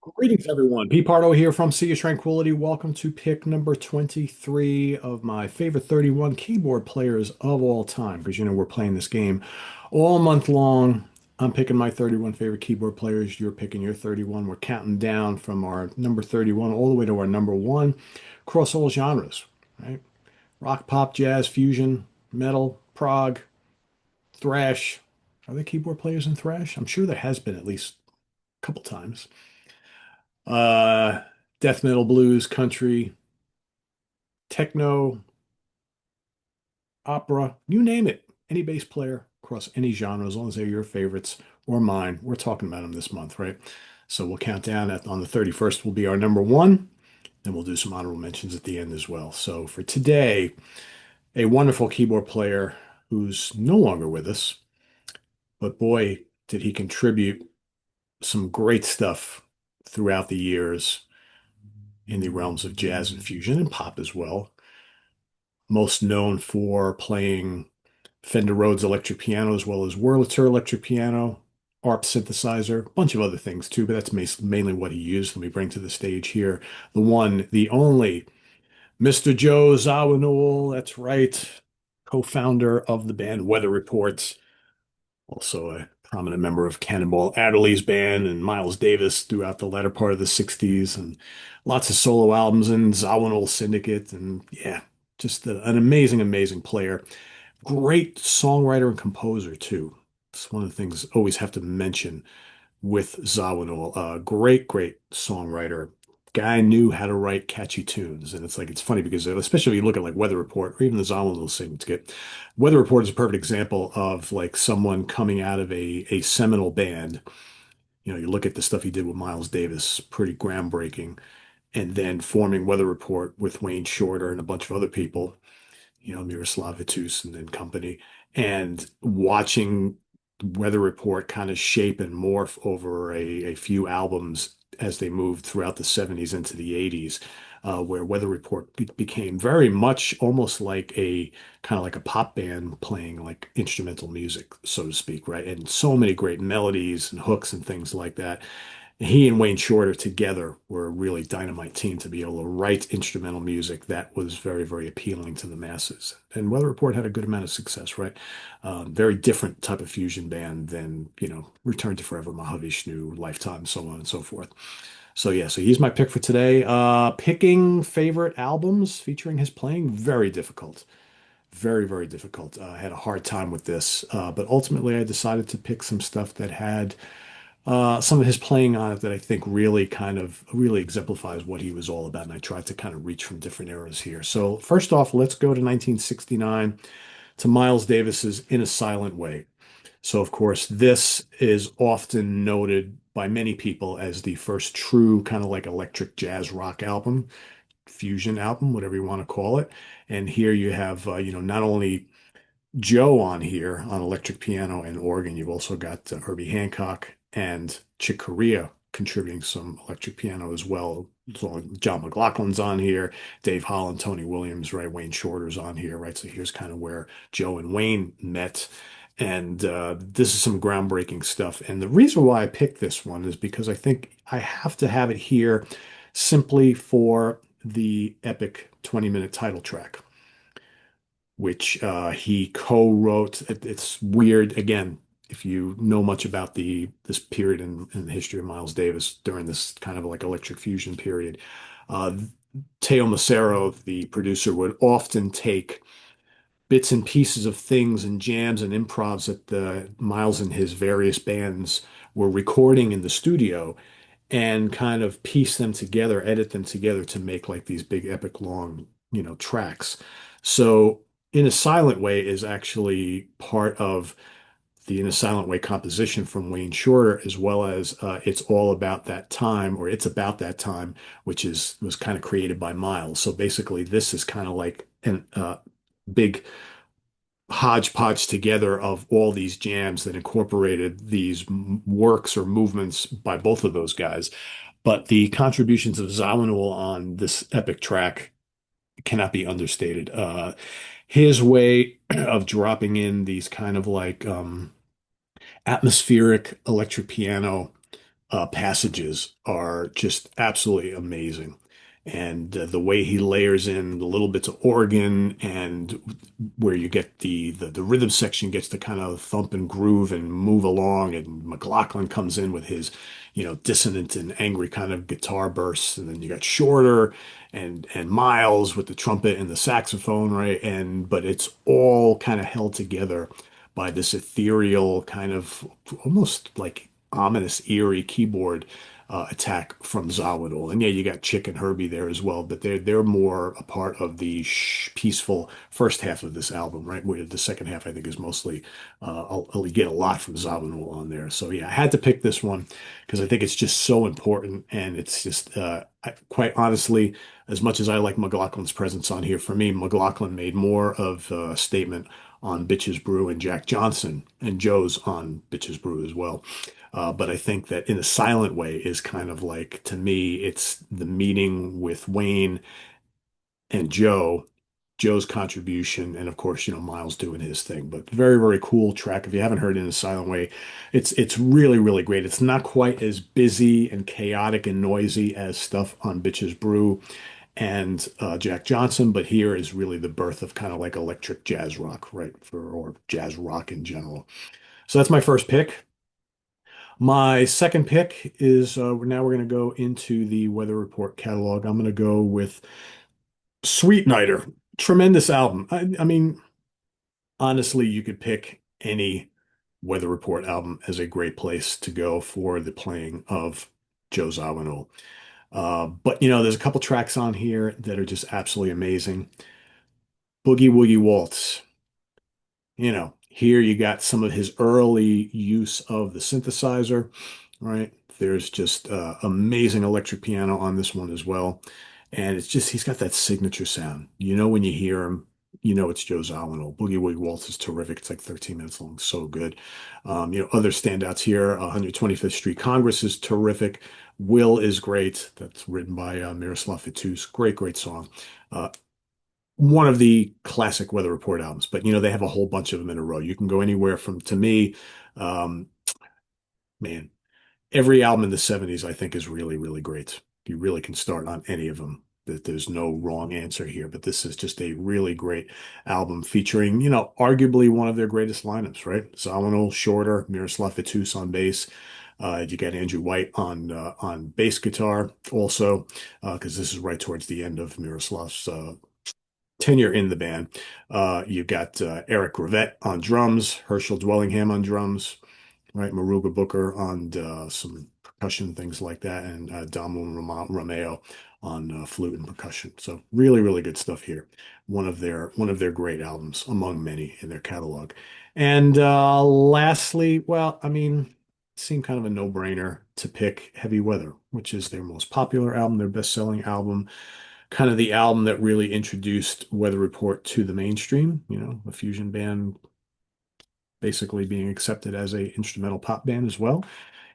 Greetings, everyone. Pete Pardo here from Sea of Tranquility. Welcome to pick number 23 of my favorite 31 keyboard players of all time. Because we're playing this game all month long. I'm picking my 31 favorite keyboard players. You're picking your 31. We're counting down from our number 31 all the way to our number one across all genres, right? Rock, pop, jazz, fusion, metal, prog, thrash. Are there keyboard players in thrash? I'm sure there has been at least a couple times. uh Death metal, blues, country, techno, opera, you name it. Any bass player across any genre, as long as they're your favorites or mine, we're talking about them this month, right? So we'll count down on the 31st will be our number one. Then we'll do some honorable mentions at the end as well. So for today, a wonderful keyboard player who's no longer with us, but boy, did he contribute some great stuff throughout the years in the realms of jazz and fusion and pop as well. Most known for playing Fender Rhodes electric piano as well as Wurlitzer electric piano, ARP synthesizer, a bunch of other things too, but that's mainly what he used. Let me bring to the stage here the one, the only Mr. Joe Zawanu. That's right, co-founder of the band Weather Report, also a prominent member of Cannonball Adderley's band and Miles Davis throughout the latter part of the 60s, and lots of solo albums and Zawinul Syndicate. And yeah, just an amazing, amazing player. Great songwriter and composer, too. It's one of the things I always have to mention with Zawinul. Great, great songwriter. Guy knew how to write catchy tunes. And it's funny because especially if you look at like Weather Report or even the Zawinul syndicate, Weather Report is a perfect example of like someone coming out of a seminal band. You look at the stuff he did with Miles Davis, pretty groundbreaking, and then forming Weather Report with Wayne Shorter and a bunch of other people, Miroslav Vitous and company, and watching Weather Report kind of shape and morph over a few albums as they moved throughout the 70s into the 80s, where Weather Report became very much almost like a kind of like a pop band playing like instrumental music, so to speak, right? And so many great melodies and hooks and things like that. He and Wayne Shorter together were a really dynamite team to be able to write instrumental music that was very, very appealing to the masses. And Weather Report had a good amount of success, right? Very different type of fusion band than, Return to Forever, Mahavishnu, Lifetime, so on and so forth. So yeah, so he's my pick for today. Picking favorite albums featuring his playing, very difficult. Very, very difficult. I had a hard time with this, but ultimately I decided to pick some stuff that had some of his playing on it that I think really exemplifies what he was all about. And I tried to kind of reach from different eras here. So first off, let's go to 1969 to Miles Davis's In a Silent Way. So of course, this is often noted by many people as the first true kind of like electric jazz rock album, fusion album, whatever you want to call it. And here you have, not only Joe on here on electric piano and organ. You've also got Herbie Hancock and Chick Corea contributing some electric piano as well. So John McLaughlin's on here, Dave Holland, Tony Williams, right? Wayne Shorter's on here, right? So here's kind of where Joe and Wayne met. And this is some groundbreaking stuff. And the reason why I picked this one is because I think I have to have it here simply for the epic 20-minute title track, which he co-wrote. It's weird, again, if you know much about this period in the history of Miles Davis during this kind of like electric fusion period. Uh, Teo Macero, the producer, would often take bits and pieces of things and jams and improvs that the Miles and his various bands were recording in the studio and kind of piece them together, edit them together to make like these big epic long, tracks. So In a Silent Way is actually part of the In a Silent Way composition from Wayne Shorter, as well as It's All About That Time, or It's About That Time, which was kind of created by Miles. So basically, this is kind of like an big hodgepodge together of all these jams that incorporated these works or movements by both of those guys. But the contributions of Zawinul on this epic track cannot be understated. His way of dropping in these kind of like atmospheric electric piano passages are just absolutely amazing. And the way he layers in the little bits of organ and where you get the rhythm section gets to kind of thump and groove and move along, and McLaughlin comes in with his, dissonant and angry kind of guitar bursts, and then you got Shorter and Miles with the trumpet and the saxophone, right? And but it's all kind of held together by this ethereal kind of almost like ominous, eerie keyboard attack from Zawanu. And yeah, you got Chick and Herbie there as well, but they're more a part of the peaceful first half of this album, right? Where the second half I think is mostly I'll get a lot from Zawanu on there. So yeah, I had to pick this one because I think it's just so important, and it's just quite honestly, as much as I like McLaughlin's presence on here, for me, McLaughlin made more of a statement on Bitches Brew and Jack Johnson, and Joe's on Bitches Brew as well. But I think that in a silent way is kind of like, to me, it's the meeting with Wayne and Joe, Joe's contribution, and of course, Miles doing his thing. But very, very cool track. If you haven't heard it in a silent way, it's really, really great. It's not quite as busy and chaotic and noisy as stuff on Bitches Brew and Jack Johnson, but here is really the birth of kind of like electric jazz rock, right? Or jazz rock in general. So that's my first pick. My second pick is now we're going to go into the Weather Report catalog. I'm going to go with Sweet Nighter. Tremendous album. I mean, honestly, you could pick any Weather Report album as a great place to go for the playing of Joe Zawinul. But there's a couple tracks on here that are just absolutely amazing. Boogie Woogie Waltz. Here you got some of his early use of the synthesizer, right? There's just amazing electric piano on this one as well. And it's just, he's got that signature sound. When you hear him, it's Joe Zawinul. Boogie Woogie Waltz is terrific. It's like 13 minutes long. So good. Other standouts here, 125th Street Congress is terrific. Will is great. That's written by Miroslav Vitous. Great, great song. Uh, One of the classic Weather Report albums, but they have a whole bunch of them in a row. You can go anywhere from, to me, um, man, every album in the 70s I think is really, really great. You really can start on any of them. There's no wrong answer here, but this is just a really great album featuring, arguably one of their greatest lineups, right? Zawinul, Shorter, Miroslav Vitous on bass. You got Andrew White on bass guitar also, because this is right towards the end of Miroslav's tenure in the band. You've got Eric Rivette on drums, Herschel Dwellingham on drums, right? Maruga Booker on some percussion, things like that, and Romeo on flute and percussion. So really, really good stuff here. One of their great albums among many in their catalog. And lastly, well, I mean, it seemed kind of a no-brainer to pick Heavy Weather, which is their most popular album, their best-selling album, kind of the album that really introduced Weather Report to the mainstream, a fusion band basically being accepted as a instrumental pop band as well.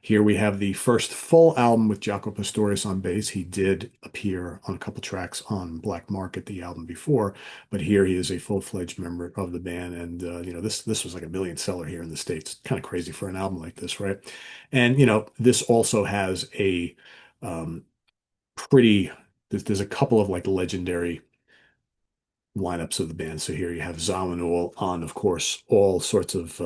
Here we have the first full album with Jaco Pastorius on bass. He did appear on a couple tracks on Black Market, the album before, but here he is a full-fledged member of the band. And this was like a million seller here in the States. Kind of crazy for an album like this, right? And this also has a um, pretty. There's a couple of like legendary lineups of the band. So here you have Zawinul on, of course, all sorts of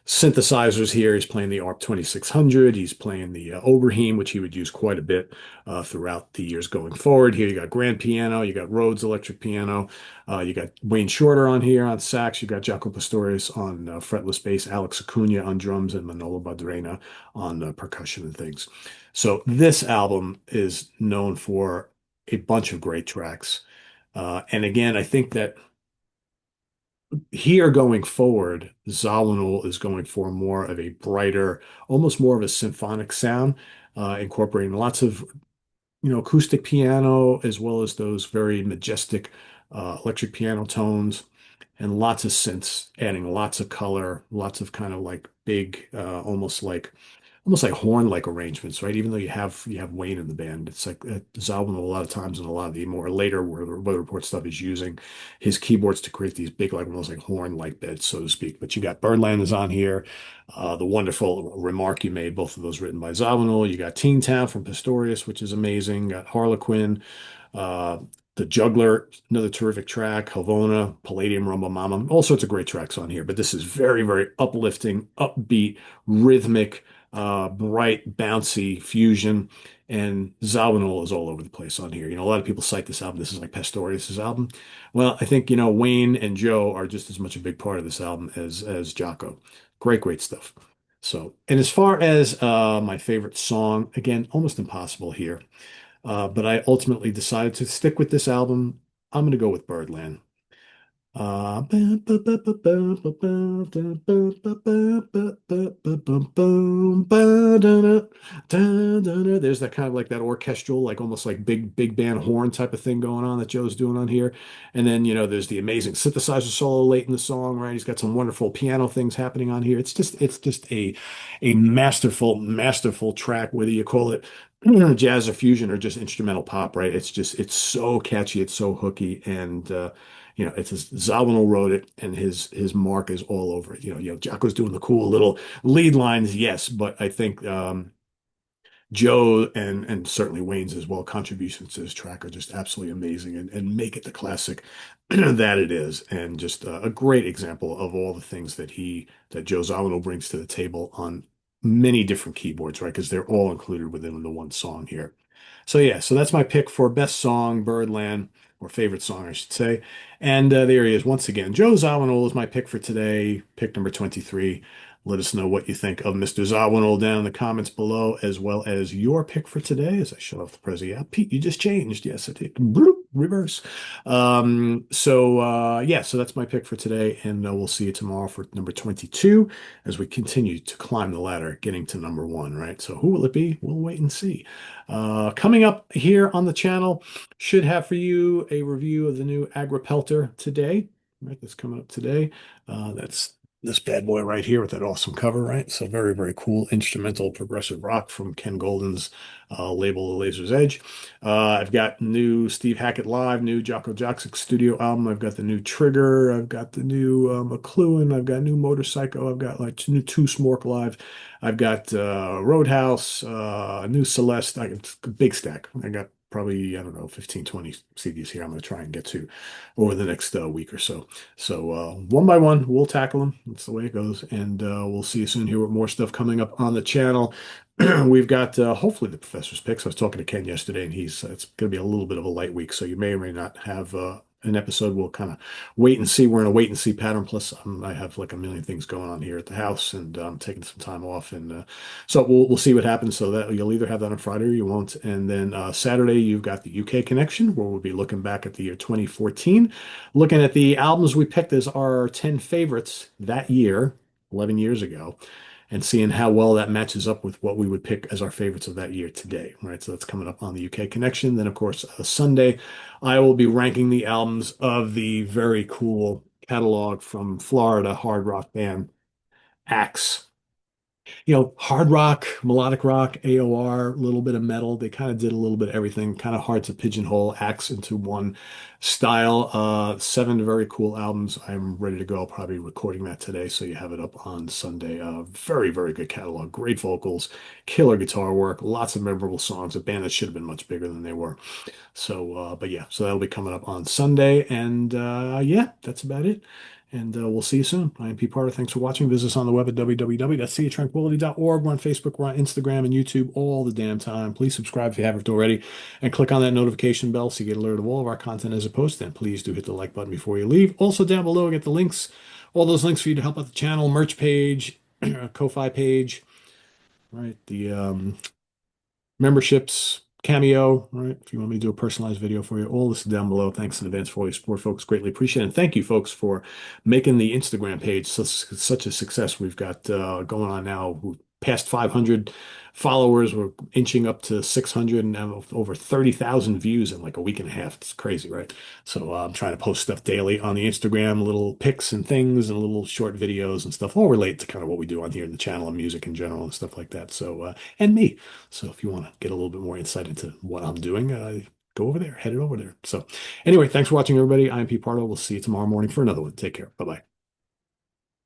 synthesizers here. He's playing the ARP 2600. He's playing the Oberheim, which he would use quite a bit throughout the years going forward. Here you got grand piano. You got Rhodes electric piano. You got Wayne Shorter on here on sax. You got Jaco Pastorius on fretless bass, Alex Acuna on drums, and Manolo Badrena on percussion and things. So this album is known for a bunch of great tracks. And again, I think that here going forward, Zawinul is going for more of a brighter, almost more of a symphonic sound, incorporating lots of, acoustic piano as well as those very majestic electric piano tones and lots of synths, adding lots of color, lots of kind of like big, almost like almost like horn-like arrangements, right? Even though you have Wayne in the band, it's like Zawanu a lot of times in a lot of the more later Weather Report stuff is using his keyboards to create these big, like almost like horn-like beds, so to speak. But you got Birdland is on here, the wonderful remark you made, both of those written by Zawanu. You got Teen Town from Pistorius, which is amazing. Got Harlequin. Uh, the Juggler, another terrific track. Havona, Palladium, Rumba Mama, all sorts of great tracks on here. But this is very, very uplifting, upbeat, rhythmic, bright, bouncy fusion. And Zawinul is all over the place on here. A lot of people cite this album. This is like Pastorius's album. Well, I think, Wayne and Joe are just as much a big part of this album as Jocko. Great, great stuff. So, and as far as my favorite song, again, almost impossible here. But I ultimately decided to stick with this album. I'm going to go with Birdland. There's that kind of like that orchestral, like almost like big band horn type of thing going on that Joe's doing on here. And then, there's the amazing synthesizer solo late in the song, right? He's got some wonderful piano things happening on here. It's just a masterful track, whether you call it jazz or fusion or just instrumental pop, right? It's so catchy, it's so hooky, and it's Zawinul wrote it, and his mark is all over it. Jocko's doing the cool little lead lines, yes, but I think Joe and certainly Wayne's as well contributions to this track are just absolutely amazing and make it the classic that it is, and just a great example of all the things that Joe Zawinul brings to the table on many different keyboards, right? Because they're all included within the one song here. So yeah, so that's my pick for best song, Birdland, or favorite song, I should say. And there he is once again. Joe Zawinul is my pick for today, pick number 23. Let us know what you think of Mr. Zawinul down in the comments below, as well as your pick for today as I shut off the Prezi app. Pete, you just changed. Yes, I did. Bloop, reverse. Yeah, so that's my pick for today, and we'll see you tomorrow for number 22 as we continue to climb the ladder, getting to number one, right? So who will it be? We'll wait and see. Coming up here on the channel, should have for you a review of the new Agripelter today, right? That's coming up today. That's this bad boy right here with that awesome cover, right? So very, very cool instrumental progressive rock from Ken Golden's label, The Laser's Edge. I've got new Steve Hackett Live, new Jocko Joxic studio album. I've got the new Trigger. I've got the new McLuhan. I've got new Motorcycle. I've got like new Two Smork Live. I've got Roadhouse, new Celeste. It's a big stack. I got probably, I don't know, 15, 20 CDs here I'm going to try and get to over the next week or so. So one by one, we'll tackle them. That's the way it goes. And we'll see you soon here with more stuff coming up on the channel. We've got hopefully the professor's picks. I was talking to Ken yesterday, and it's going to be a little bit of a light week, so you may or may not have an episode. We'll kind of wait and see. We're in a wait and see pattern. Plus, I have like a million things going on here at the house, and I'm taking some time off, and so we'll see what happens. So that you'll either have that on Friday or you won't. And then Saturday, you've got the UK connection, where we'll be looking back at the year 2014, looking at the albums we picked as our 10 favorites that year, 11 years ago, and seeing how well that matches up with what we would pick as our favorites of that year today, right? So that's coming up on the UK Connection. Then, of course, Sunday, I will be ranking the albums of the very cool catalog from Florida hard rock band Axe. Hard rock, melodic rock, AOR, a little bit of metal. They kind of did a little bit of everything. Kind of hard to pigeonhole Axe into one style. 7 very cool albums. I'm ready to go. I'll probably be recording that today, so you have it up on Sunday. Very, very good catalog. Great vocals, killer guitar work, lots of memorable songs. A band that should have been much bigger than they were. So, but yeah, so that'll be coming up on Sunday. And yeah, that's about it. And we'll see you soon. I am Pete Pardo. Thanks for watching. Visit us on the web at www.seatranquility.org. We're on Facebook, we're on Instagram and YouTube all the damn time. Please subscribe if you haven't already, and click on that notification bell so you get alerted of all of our content as it posts. And please do hit the like button before you leave. Also down below, get the links, all those links for you to help out the channel, merch page, Ko-Fi page, right? The memberships, Cameo, right? If you want me to do a personalized video for you, all this is down below. Thanks in advance for all your support, folks. Greatly appreciate it. And thank you, folks, for making the Instagram page such a success we've got going on now. past 500 followers. We're inching up to 600 and now over 30,000 views in like a week and a half. It's crazy, right? So I'm trying to post stuff daily on the Instagram, little pics and things and little short videos and stuff, all related to kind of what we do on here in the channel and music in general and stuff like that. So, and me. So if you want to get a little bit more insight into what I'm doing, go over there, head it over there. So anyway, thanks for watching, everybody. I'm Pete Pardo. We'll see you tomorrow morning for another one. Take care. Bye-bye.